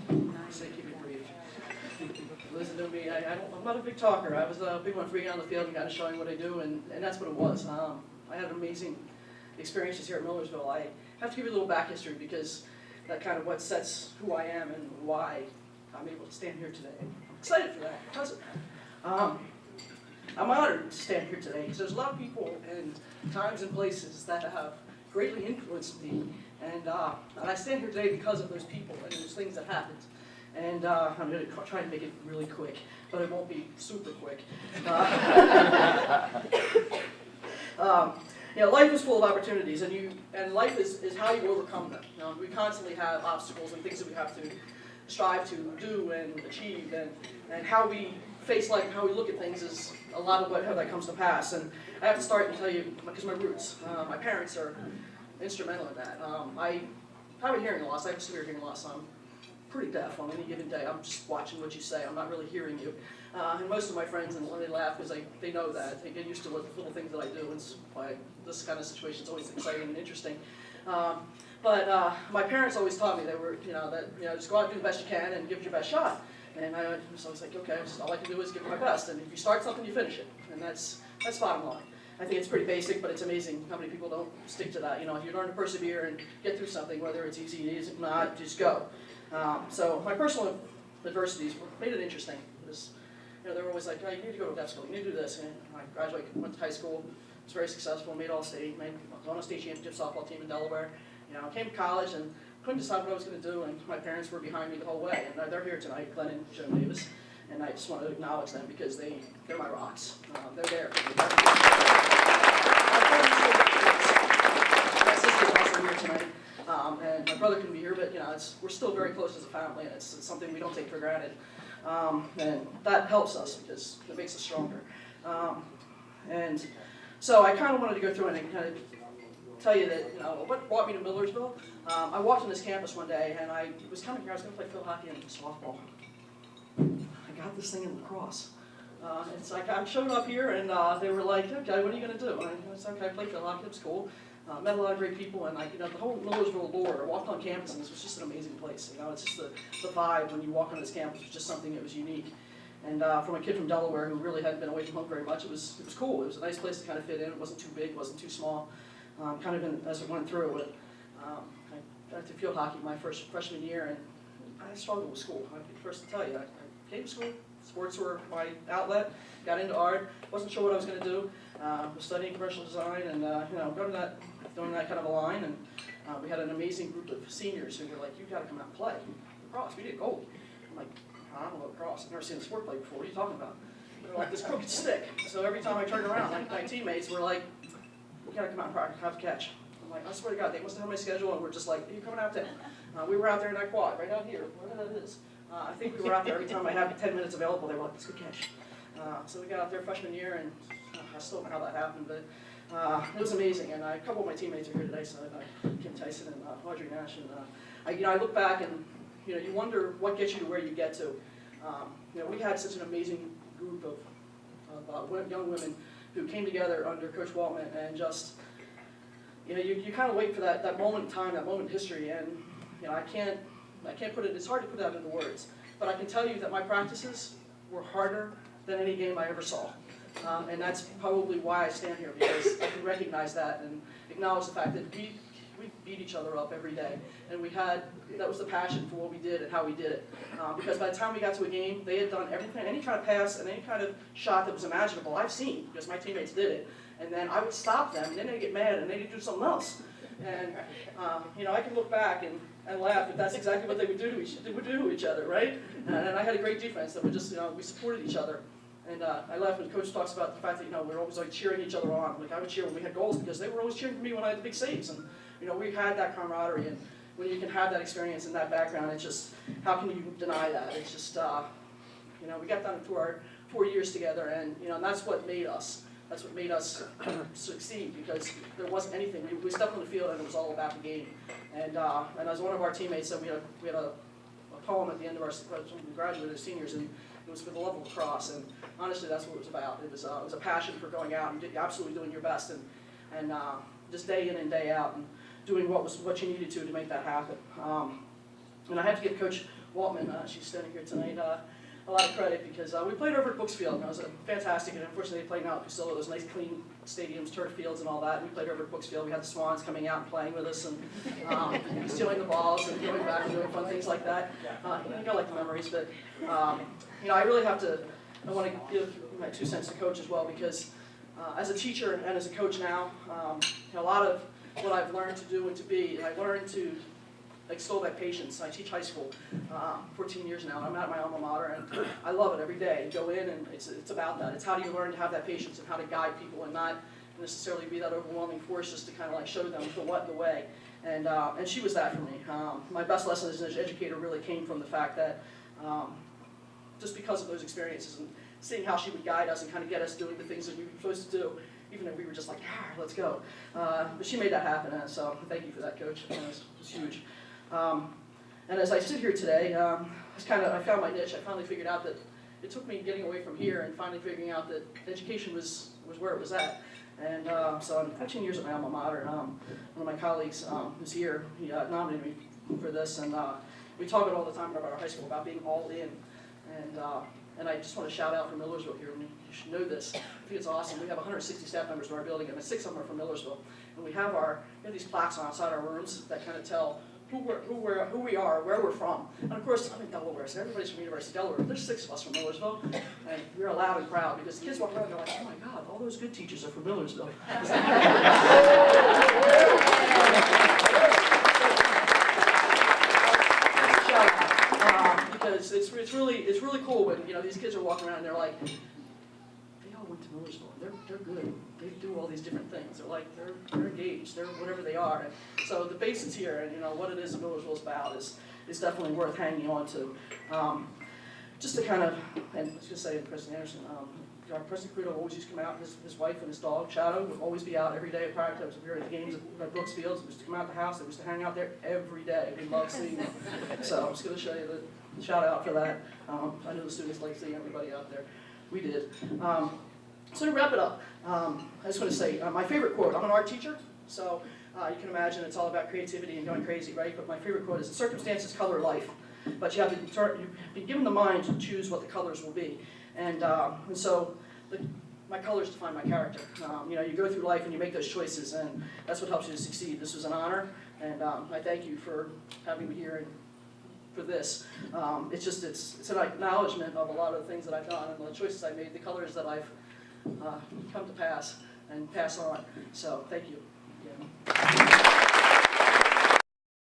I say keep it brief. Listen to me, I'm not a big talker. I was a big one for getting on the field and kind of showing what I do, and that's what it was. I had amazing experiences here at Millersville. I have to give you a little back history because that kind of what sets who I am and why I'm able to stand here today. I'm excited for that because I'm honored to stand here today because there's a lot of people and times and places that have greatly influenced me, and I stand here today because of those people and those things that happened. And I'm going to try and make it really quick, but it won't be super quick. Life is full of opportunities, and life is how you overcome them. We constantly have obstacles and things that we have to strive to do and achieve, and how we face life and how we look at things is a lot of how that comes to pass. And I have to start and tell you, because my roots, my parents are instrumental in that. I have a hearing loss. I have a severe hearing loss. I'm pretty deaf on any given day. I'm just watching what you say. I'm not really hearing you. And most of my friends, and when they laugh, because they know that. They get used to what the little things that I do. And why this kind of situation is always exciting and interesting. But my parents always taught me they were, just go out and do the best you can and give it your best shot. And I was always like, okay, all I can do is give it my best. And if you start something, you finish it. And that's bottom line. I think it's pretty basic, but it's amazing how many people don't stick to that. If you learn to persevere and get through something, whether it's easy, it isn't not, just go. So my personal adversities made it interesting. Because, they were always like, oh, you need to go to deaf school, you need to do this. And I graduated, went to high school, was very successful, made all-state, was on a state championship softball team in Delaware. Came to college and couldn't decide what I was going to do, and my parents were behind me the whole way. And they're here tonight, Glenn and Joe Davis, and I just want to acknowledge them because they're my rocks. They're there. My sister's also here tonight, and my brother couldn't be here, but we're still very close as a family, and it's something we don't take for granted. And that helps us because it makes us stronger. And so I kind of wanted to go through and kind of tell you that, what brought me to Millersville. I walked on this campus one day, and I was coming here. I was going to play field hockey and softball. I got this thing in lacrosse. It's like I showed up here, and they were like, "Okay, what are you going to do?" And I said, "Okay, I play field hockey at school." Met a lot of great people, and the whole Millersville lore. I walked on campus, and this was just an amazing place. It's just the vibe when you walk on this campus was just something that was unique. And from a kid from Delaware who really hadn't been away from home very much, it was cool. It was a nice place to kind of fit in. It wasn't too big, it wasn't too small. Kind of as it went through, but I got to field hockey my freshman year, and I struggled with school. I'd be the first to tell you. I came to school, sports were my outlet, got into art, wasn't sure what I was going to do. Was studying commercial design and doing that kind of a line, and we had an amazing group of seniors who were like, "You've got to come out and play lacrosse." We did gold. I'm like, "I don't know lacrosse. I've never seen a sport play before. What are you talking about?" They're like this crooked stick. So every time I turned around, my teammates were like, "You got to come out and practice, have to catch." I'm like, I swear to God, they must have had my schedule, and we're just like, "Are you coming out there?" We were out there in that quad, right out here, wherever that is. I think we were out there every time I had 10 minutes available. They were like, "Let's go catch." So we got out there freshman year, and I still don't know how that happened, but it was amazing. And a couple of my teammates are here today, so Kim Tyson and Audrey Nash. And I look back, and you wonder what gets you to where you get to. We had such an amazing group of young women who came together under Coach Waltman, and just you kind of wait for that moment in time, that moment in history, and I can't put it. It's hard to put that into words, but I can tell you that my practices were harder than any game I ever saw. And that's probably why I stand here, because I can recognize that and acknowledge the fact that we beat each other up every day. And that was the passion for what we did and how we did it. Because by the time we got to a game, they had done everything, any kind of pass and any kind of shot that was imaginable, I've seen, because my teammates did it. And then I would stop them, and then they'd get mad, and they'd do something else. And I can look back and laugh, but that's exactly what they would do to each other, right? And I had a great defense that would just, we supported each other. And I laugh when Coach talks about the fact that, we're always like cheering each other on. Like I would cheer when we had goals because they were always cheering for me when I had the big saves. And, we had that camaraderie. And when you can have that experience and that background, it's just, how can you deny that? It's just, we got done through our 4 years together, and, and that's what made us. That's what made us succeed, because there wasn't anything. We stepped on the field, and it was all about the game. And as one of our teammates said, we had a poem at the end of when we graduated as seniors, and it was for the love of lacrosse. And honestly, that's what it was about. It was a passion for going out and absolutely doing your best, and just day in and day out, and doing what you needed to make that happen. And I have to give Coach Waltman, she's standing here tonight, a lot of credit because we played over at Brooksfield, and it was fantastic, and unfortunately they played now at Priscilla, those nice clean stadiums, turf fields and all that. We played over at Brooksfield, we had the Swans coming out and playing with us, and stealing the balls and going back and doing fun things like that. I like the memories, but I really I want to give my 2 cents to Coach as well, because as a teacher and as a coach now, a lot of what I've learned to do and to be, I learned to extol that patience. I teach high school 14 years now, and I'm at my alma mater, and I love it every day. You go in, and it's about that. It's how do you learn to have that patience and how to guide people and not necessarily be that overwhelming force, just to kind of like show them the what and the way. And she was that for me. My best lesson as an educator really came from the fact that just because of those experiences and seeing how she would guide us and kind of get us doing the things that we were supposed to do, even if we were just like, let's go. But she made that happen, and so thank you for that, Coach. It was huge. And as I sit here today, I found my niche. I finally figured out that it took me getting away from here and finally figuring out that education was where it was at. And so I'm 14 years at my alma mater, and one of my colleagues who's here, he nominated me for this, and we talk all the time about our high school, about being all in. And I just want to shout out from Millersville here, and you should know this. I think it's awesome. We have 160 staff members in our building, and 6 of them are from Millersville. And we have these plaques outside our rooms that kind of tell who we are, where we're from. And of course, I'm in Delaware, so everybody's from University of Delaware. There's 6 of us from Millersville, and we're loud and proud because the kids walk around and they're like, oh my God, all those good teachers are from Millersville. Because it's really cool when these kids are walking around and they're like, they all went to Millersville. They're good. They do all these different things. They're engaged. They're whatever they are. And so the base is here, and what it is that Millersville is about is definitely worth hanging on to. Just to kind of, and let's just say, President Anderson, President Crudo always used to come out. His wife and his dog Shadow would always be out every day at practice. We were at the games at Brooksfield. They used to come out the house. They used to hang out there every day. We loved seeing them. So I'm just going to show you the shout out for that. I know the students like seeing everybody out there. We did. So to wrap it up, I just want to say my favorite quote. I'm an art teacher, so you can imagine it's all about creativity and going crazy, right? But my favorite quote is, "Circumstances color life, but you've been given the mind to choose what the colors will be." And so my colors define my character. You go through life and you make those choices, and that's what helps you to succeed. This was an honor, and I thank you for having me here and for this. It's an acknowledgement of a lot of the things that I've done and the choices I made, the colors that I've come to pass and pass on. So thank you again.